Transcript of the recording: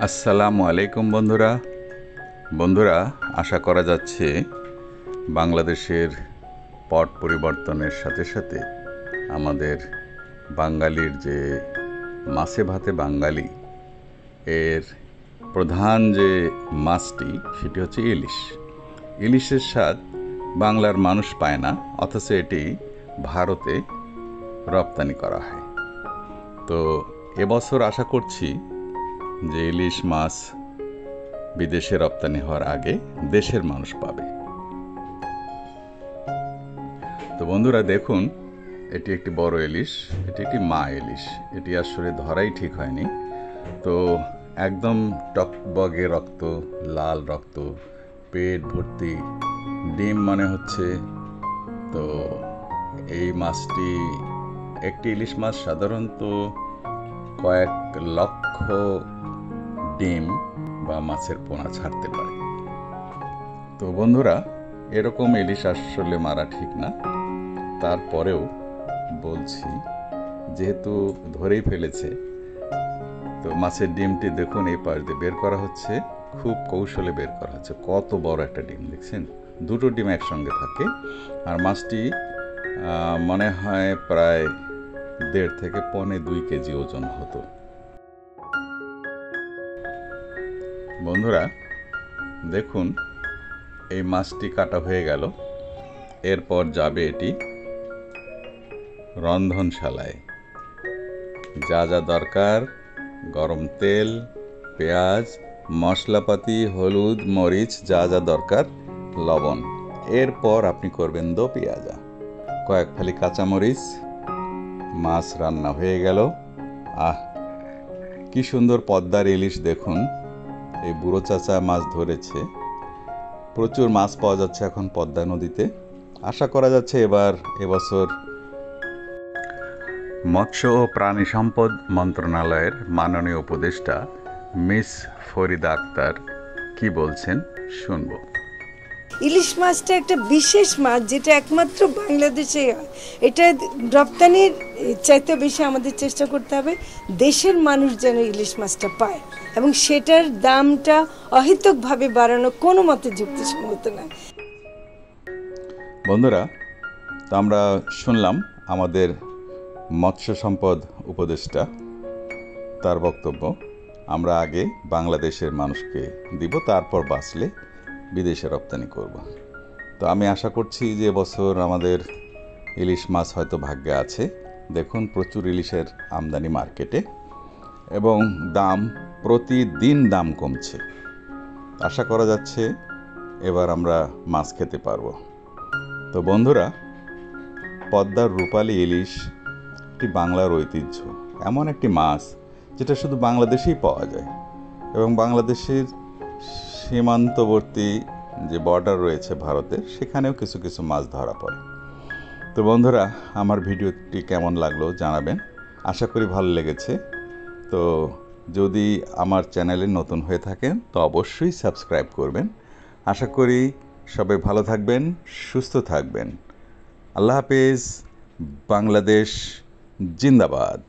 আসসালামু আলাইকুম বন্ধুরা আশা করা যাচ্ছে বাংলাদেশের পট পরিবর্তনের সাথে সাথে আমাদের বাঙালির যে মাছে ভাতে বাঙালি এর প্রধান যে মাছটি সেটি হচ্ছে ইলিশের স্বাদ বাংলার মানুষ পায় না, অথচ এটি ভারতে রপ্তানি করা হয়। তো এবছর আশা করছি যে ইলিশ মাছ বিদেশে রপ্তানি হওয়ার আগে দেশের মানুষ পাবে। তো বন্ধুরা দেখুন, এটি একটি বড় ইলিশ, এটি একটি মা ইলিশ। এটি আসলে ধরাই ঠিক হয়নি। তো একদম টকবগে রক্ত, লাল রক্ত, পেট ভর্তি ডিম মনে হচ্ছে। তো এই মাছটি, একটি ইলিশ মাছ সাধারণত কয়েক লক্ষ ডিম বা মাছের পোনা ছাড়তে পারে। তো বন্ধুরা, এরকম ইলিশ আসলে মারা ঠিক না। তারপরেও বলছি, যেহেতু ধরেই ফেলেছে, তো মাছের ডিমটি দেখুন এই পাশ দিয়ে বের করা হচ্ছে, খুব কৌশলে বের করা হচ্ছে। কত বড় একটা ডিম দেখছেন, দুটো ডিম একসঙ্গে থাকে। আর মাছটি মনে হয় প্রায় 1.5 থেকে 1.25 কেজি ওজন হতো। বন্ধুরা দেখুন, এই মাছটি কাটা হয়ে গেল। এরপর যাবে এটি রন্ধনশালায়। যা যা দরকার: গরম তেল, পেঁয়াজ, মশলাপাতি, হলুদ, মরিচ, যা যা দরকার, লবণ। এরপর আপনি করবেন দো পেঁয়াজা, কয়েক ফালি কাঁচামরিচ। মাছ রান্না হয়ে গেল। কি সুন্দর পদ্মার ইলিশ দেখুন। এই বুড়ো চাচা মাছ ধরেছে। প্রচুর মাছ পাওয়া যাচ্ছে এখন পদ্মা নদীতে। আশা করা যাচ্ছে এবছর মৎস্য ও প্রাণী সম্পদ মন্ত্রণালয়ের মাননীয় উপদেষ্টা মিস ফরিদা আক্তার কি বলছেন শুনব। ইলিশ মাছটা একটা বিশেষ মাছ, যেটা একমাত্র বাংলাদেশে হয়। এটা রপ্তানির চাইতে বেশি আমাদের চেষ্টা করতে হবে দেশের মানুষ যেন ইলিশ মাছটা পায়, এবং সেটার দামটা অহেতুকভাবে বাড়ানো কোনো মতে যুক্তিসঙ্গত নয়। বন্ধুরা, তো আমরা শুনলাম আমাদের মৎস্য সম্পদ উপদেষ্টা, তার বক্তব্য। আমরা আগে বাংলাদেশের মানুষকে দিব, তারপর বাঁচলে বিদেশে রপ্তানি করব। তো আমি আশা করছি যে বছর আমাদের ইলিশ মাছ হয়তো ভাগ্যে আছে। দেখুন, প্রচুর ইলিশের আমদানি মার্কেটে, এবং প্রতিদিন দাম কমছে। আশা করা যাচ্ছে এবার আমরা মাছ খেতে পারবো। তো বন্ধুরা, পদ্মার রূপালী ইলিশ একটি বাংলার ঐতিহ্য, এমন একটি মাছ যেটা শুধু বাংলাদেশেই পাওয়া যায়, এবং বাংলাদেশের সীমান্তবর্তী যে বর্ডার রয়েছে ভারতের, সেখানেও কিছু কিছু মাছ ধরা পড়ে। তো বন্ধুরা, আমার ভিডিওটি কেমন লাগলো জানাবেন। আশা করি ভালো লেগেছে। তো যদি আমার চ্যানেলে নতুন হয়ে থাকেন তো অবশ্যই সাবস্ক্রাইব করবেন। আশা করি সবাই ভালো থাকবেন, সুস্থ থাকবেন। আল্লাহ হাফেজ। বাংলাদেশ জিন্দাবাদ।